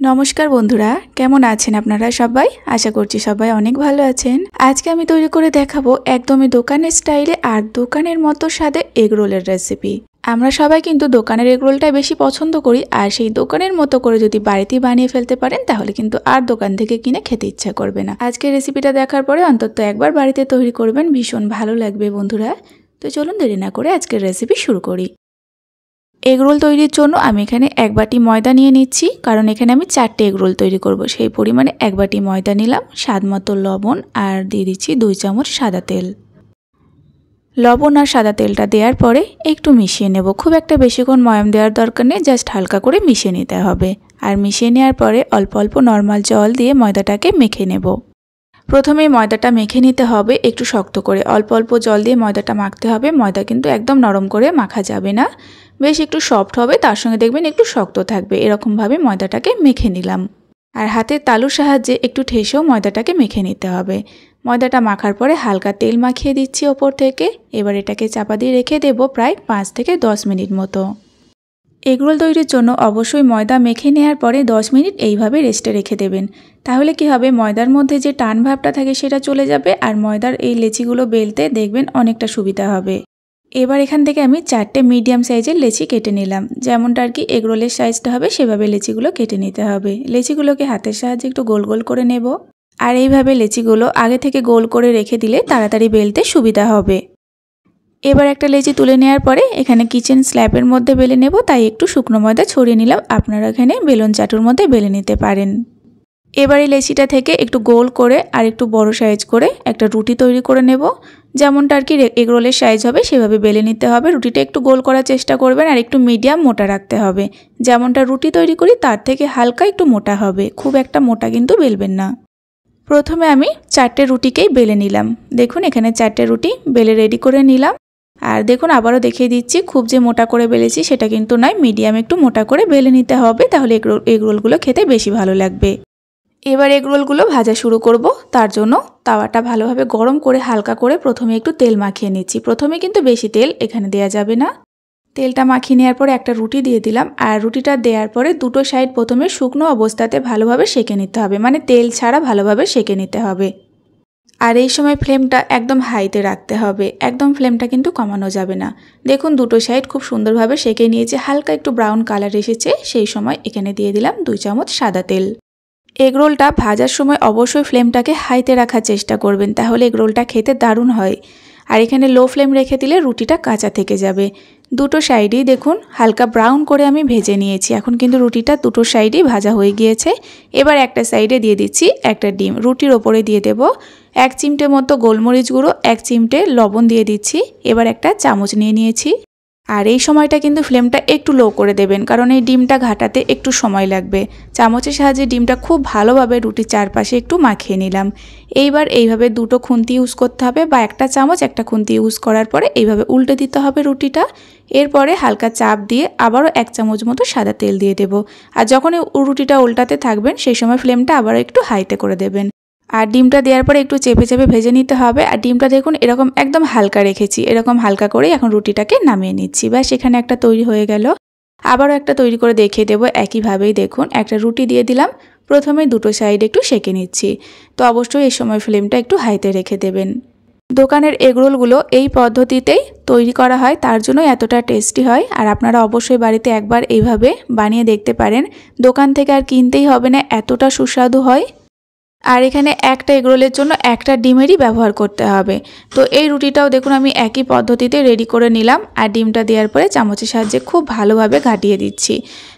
নমস্কার বন্ধুরা, কেমন আছেন আপনারা সবাই? আশা করছি সবাই অনেক ভালো আছেন। আজকে আমি তৈরি করে দেখাবো একদমই দোকানের স্টাইলে আর দোকানের মতো স্বাদে এগ রোলের রেসিপি। আমরা সবাই কিন্তু দোকানের এগ রোলটাই বেশি পছন্দ করি, আর সেই দোকানের মতো করে যদি বাড়িতেই বানিয়ে ফেলতে পারেন তাহলে কিন্তু আর দোকান থেকে কিনে খেতে ইচ্ছা করবে না। আজকে রেসিপিটা দেখার পরে অন্তত একবার বাড়িতে তৈরি করবেন, ভীষণ ভালো লাগবে বন্ধুরা। তো চলুন দেরি না করে আজকের রেসিপি শুরু করি। এগরোল তৈরির জন্য আমি এখানে 1 বাটি ময়দা নিয়ে নিচ্ছি, কারণ এখানে আমি 4টে এগরোল তৈরি করব। সেই পরিমাণে 1 বাটি ময়দা নিলাম, স্বাদ মতো লবণ আর দিয়ে দিচ্ছি 2 চামচ সাদা তেল। লবণ আর সাদা তেলটা দেওয়ার পরে একটু মিশিয়ে নেব। খুব একটা বেশিক্ষণ ময়াম দেওয়ার দরকার নেই, জাস্ট হালকা করে মিশিয়ে নিতে হবে। আর মিশিয়ে নেওয়ার পরে অল্প অল্প নর্মাল জল দিয়ে ময়দাটাকে মেখে নেব। প্রথমেই ময়দাটা মেখে নিতে হবে একটু শক্ত করে, অল্প অল্প জল দিয়ে ময়দাটা মাখতে হবে। ময়দা কিন্তু একদম নরম করে মাখা যাবে না, বেশ একটু সফট হবে, তার সঙ্গে দেখবেন একটু শক্ত থাকবে। এরকমভাবে ময়দাটাকে মেখে নিলাম। আর হাতের তালুর সাহায্যে একটু ঠেসেও ময়দাটাকে মেখে নিতে হবে। ময়দাটা মাখার পরে হালকা তেল মাখিয়ে দিচ্ছি ওপর থেকে। এবার এটাকে চাপা দিয়ে রেখে দেব প্রায় 5 থেকে 10 মিনিট মতো। এগরোল তৈরির জন্য অবশ্যই ময়দা মেখে নেওয়ার পরে 10 মিনিট এইভাবে রেস্টে রেখে দেবেন। তাহলে কি হবে, ময়দার মধ্যে যে টান ভাবটা থাকে সেটা চলে যাবে, আর ময়দার এই লেচিগুলো বেলতে দেখবেন অনেকটা সুবিধা হবে। এবার এখান থেকে আমি 4টে মিডিয়াম সাইজের লেচি কেটে নিলাম। যেমনটা আর কি এগরোলের সাইজটা হবে সেভাবে লেচিগুলো কেটে নিতে হবে। লেচিগুলোকে হাতের সাহায্যে একটু গোল গোল করে নেব। আর এইভাবে লেচিগুলো আগে থেকে গোল করে রেখে দিলে তাড়াতাড়ি বেলতে সুবিধা হবে। এবার একটা লেচি তুলে নেওয়ার পরে এখানে কিচেন স্ল্যাবের মধ্যে বেলে নেব, তাই একটু শুকনো ময়দা ছড়িয়ে নিলাম। আপনারা এখানে বেলুন চাটুর মধ্যে বেলে নিতে পারেন। এবার এই লেচিটা থেকে একটু গোল করে আর একটু বড় সাইজ করে একটা রুটি তৈরি করে নেব। যেমনটা আর কি এগরোলের সাইজ হবে সেভাবে বেলে নিতে হবে। রুটিটা একটু গোল করার চেষ্টা করবেন আর একটু মিডিয়াম মোটা রাখতে হবে। যেমনটা রুটি তৈরি করি তার থেকে হালকা একটু মোটা হবে, খুব একটা মোটা কিন্তু বেলবেন না। প্রথমে আমি 4টে রুটিকেই বেলে নিলাম। দেখুন এখানে 4টে রুটি বেলে রেডি করে নিলাম। আর দেখুন আবারও দেখিয়ে দিচ্ছি, খুব যে মোটা করে বেলেছি সেটা কিন্তু নয়, মিডিয়াম একটু মোটা করে বেলে নিতে হবে, তাহলে এগরোলগুলো খেতে বেশি ভালো লাগবে। এবার এগরোলগুলো ভাজা শুরু করব। তার জন্য তাওয়াটা ভালোভাবে গরম করে হালকা করে প্রথমে একটু তেল মাখিয়ে নিচ্ছি। প্রথমে কিন্তু বেশি তেল এখানে দেওয়া যাবে না। তেলটা মাখিয়ে নেওয়ার পরে একটা রুটি দিয়ে দিলাম, আর রুটিটা দেওয়ার পরে দুটো সাইড প্রথমে শুকনো অবস্থাতে ভালোভাবে সেঁকে নিতে হবে, মানে তেল ছাড়া ভালোভাবে সেঁকে নিতে হবে। আর এই সময় ফ্লেমটা একদম হাইতে রাখতে হবে, একদম ফ্লেমটা কিন্তু কমানো যাবে না। দেখুন দুটো সাইড খুব সুন্দরভাবে সেঁকে নিয়েছে, হালকা একটু ব্রাউন কালার এসেছে। সেই সময় এখানে দিয়ে দিলাম 2 চামচ সাদা তেল। এগরোলটা ভাজার সময় অবশ্যই ফ্লেমটাকে হাইতে রাখার চেষ্টা করবেন, তাহলে এগরোলটা খেতে দারুণ হয়। আর এখানে লো ফ্লেম রেখে দিলে রুটিটা কাঁচা থেকে যাবে। দুটো সাইডেই দেখুন হালকা ব্রাউন করে আমি ভেজে নিয়েছি। এখন কিন্তু রুটিটা দুটো সাইডেই ভাজা হয়ে গিয়েছে। এবার একটা সাইডে দিয়ে দিচ্ছি একটা ডিম। রুটির ওপরে দিয়ে দেব 1 চিমটে মতো গোলমরিচ গুঁড়ো, 1 চিমটে লবণ দিয়ে দিচ্ছি। এবার একটা চামচ নিয়ে নিয়েছি। আর এই সময়টা কিন্তু ফ্লেমটা একটু লো করে দেবেন, কারণ এই ডিমটা ঘাটাতে একটু সময় লাগবে। চামচের সাহায্যে ডিমটা খুব ভালোভাবে রুটির চারপাশে একটু মাখিয়ে নিলাম। এইবার এইভাবে দুটো খুন্তি ইউজ করতে হবে, বা একটা চামচ একটা খুন্তি ইউজ করার পরে এইভাবে উল্টে দিতে হবে রুটিটা। এরপরে হালকা চাপ দিয়ে আবারও 1 চামচ মতো সাদা তেল দিয়ে দেব। আর যখন রুটিটা উল্টাতে থাকবেন সেই সময় ফ্লেমটা আবারও একটু হাইতে করে দেবেন। আর ডিমটা দেওয়ার পরে একটু চেপে চেপে ভেজে নিতে হবে। আর ডিমটা দেখুন এরকম একদম হালকা রেখেছি, এরকম হালকা করেই এখন রুটিটাকে নামিয়ে নিচ্ছি। ব্যাস এখানে একটা তৈরি হয়ে গেল। আবারও একটা তৈরি করে দেখিয়ে দেবো একইভাবেই। দেখুন একটা রুটি দিয়ে দিলাম, প্রথমে দুটো সাইড একটু সেঁকে নিচ্ছি। তো অবশ্যই এই সময় ফ্লেমটা একটু হাইতে রেখে দেবেন। দোকানের এগরোলগুলো এই পদ্ধতিতেই তৈরি করা হয়, তার জন্য এতটা টেস্টি হয়। আর আপনারা অবশ্যই বাড়িতে একবার এইভাবে বানিয়ে দেখতে পারেন, দোকান থেকে আর কিনতেই হবে না, এতটা সুস্বাদু হয়। আর এখানে একটা এগরোলের জন্য একটা ডিমেরই ব্যবহার করতে হবে। তো এই রুটিটাও দেখুন আমি একই পদ্ধতিতে রেডি করে নিলাম। আর ডিমটা দেওয়ার পরে চামচের সাহায্যে খুব ভালোভাবে ঘাটিয়ে দিচ্ছি।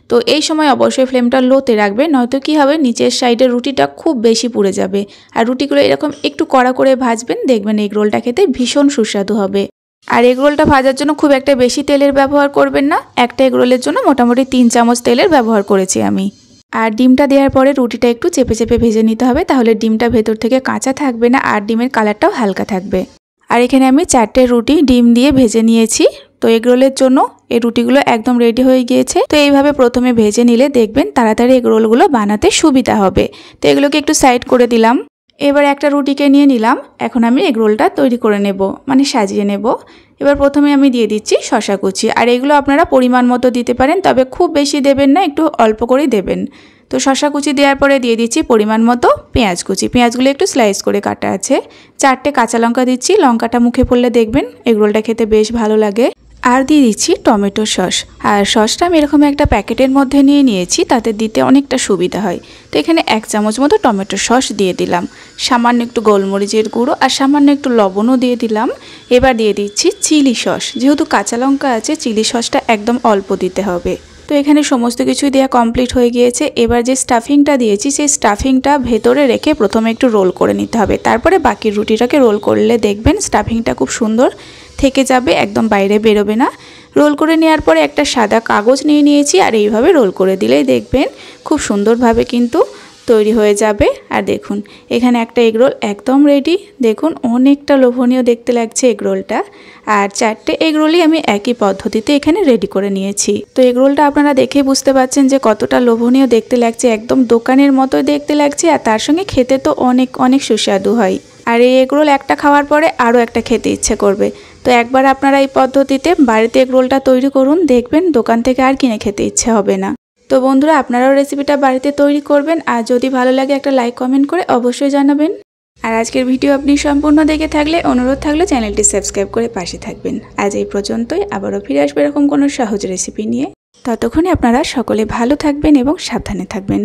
তো এই সময় অবশ্যই ফ্লেমটা লোতে রাখবে, নয়তো কি হবে নিচের সাইডের রুটিটা খুব বেশি পুড়ে যাবে। আর রুটিগুলো এরকম একটু কড়া করে ভাজবেন, দেখবেন এগরোলটা খেতে ভীষণ সুস্বাদু হবে। আর এগরোলটা ভাজার জন্য খুব একটা বেশি তেলের ব্যবহার করবেন না। একটা এগরোলের জন্য মোটামুটি 3 চামচ তেলের ব্যবহার করেছি আমি। আর ডিমটা দেওয়ার পরে রুটিটা একটু চেপে চেপে ভেজে নিতে হবে, তাহলে ডিমটা ভেতর থেকে কাঁচা থাকবে না আর ডিমের কালারটাও হালকা থাকবে। আর এখানে আমি 4টে রুটি ডিম দিয়ে ভেজে নিয়েছি। তো এগরোলের জন্য এই রুটিগুলো একদম রেডি হয়ে গিয়েছে। তো এইভাবে প্রথমে ভেজে নিলে দেখবেন তাড়াতাড়ি এগরোলগুলো বানাতে সুবিধা হবে। তো এগুলোকে একটু সাইড করে দিলাম। এবার একটা রুটিকে নিয়ে নিলাম। এখন আমি এগরোলটা তৈরি করে নেব, মানে সাজিয়ে নেব। এবার প্রথমে আমি দিয়ে দিচ্ছি শসা কুচি। আর এগুলো আপনারা পরিমাণ মতো দিতে পারেন, তবে খুব বেশি দেবেন না, একটু অল্প করেই দেবেন। তো শসা কুচি দেওয়ার পরে দিয়ে দিচ্ছি পরিমাণ মতো পেঁয়াজ কুচি। পেঁয়াজগুলো একটু স্লাইস করে কাটা আছে। 4টে কাঁচা লঙ্কা দিচ্ছি, লঙ্কাটা মুখে পড়লে দেখবেন এগরোলটা খেতে বেশ ভালো লাগে। আর দিয়ে দিচ্ছি টমেটো সস। আর সসটা আমি এরকম একটা প্যাকেটের মধ্যে নিয়ে নিয়েছি, তাতে দিতে অনেকটা সুবিধা হয়। তো এখানে 1 চামচ মতো টমেটো সস দিয়ে দিলাম, সামান্য একটু গোলমরিচের গুঁড়ো আর সামান্য একটু লবণও দিয়ে দিলাম। এবার দিয়ে দিচ্ছি চিলি সস। যেহেতু কাঁচা লঙ্কা আছে, চিলি সসটা একদম অল্প দিতে হবে। তো এখানে সমস্ত কিছুই দেওয়া কমপ্লিট হয়ে গিয়েছে। এবার যে স্টাফিংটা দিয়েছি সেই স্টাফিংটা ভেতরে রেখে প্রথমে একটু রোল করে নিতে হবে, তারপরে বাকি রুটিটাকে রোল করলে দেখবেন স্টাফিংটা খুব সুন্দর থেকে যাবে, একদম বাইরে বেরোবে না। রোল করে নেওয়ার পরে একটা সাদা কাগজ নিয়ে নিয়েছি, আর এইভাবে রোল করে দিলেই দেখবেন খুব সুন্দরভাবে কিন্তু তৈরি হয়ে যাবে। আর দেখুন এখানে একটা এগরোল একদম রেডি। দেখুন অনেকটা লোভনীয় দেখতে লাগছে এগরোলটা। আর 4টে এগরোলই আমি একই পদ্ধতিতে এখানে রেডি করে নিয়েছি। তো এগরোলটা আপনারা দেখে বুঝতে পারছেন যে কতটা লোভনীয় দেখতে লাগছে, একদম দোকানের মতোই দেখতে লাগছে। আর তার সঙ্গে খেতে তো অনেক অনেক সুস্বাদু হয়। আর এই এগরোল একটা খাওয়ার পরে আরও একটা খেতে ইচ্ছে করবে। তো একবার আপনারা এই পদ্ধতিতে বাড়িতে এগরোলটা তৈরি করুন, দেখবেন দোকান থেকে আর কিনে খেতে ইচ্ছে হবে না। তো বন্ধুরা, আপনারাও রেসিপিটা বাড়িতে তৈরি করবেন। আর যদি ভালো লাগে একটা লাইক কমেন্ট করে অবশ্যই জানাবেন। আর আজকের ভিডিও আপনি সম্পূর্ণ দেখে থাকলে অনুরোধ থাকলে চ্যানেলটি সাবস্ক্রাইব করে পাশে থাকবেন। আজ এই পর্যন্তই, আবারও ফিরে আসবে এরকম কোনো সহজ রেসিপি নিয়ে। ততক্ষণে আপনারা সকলে ভালো থাকবেন এবং সাবধানে থাকবেন।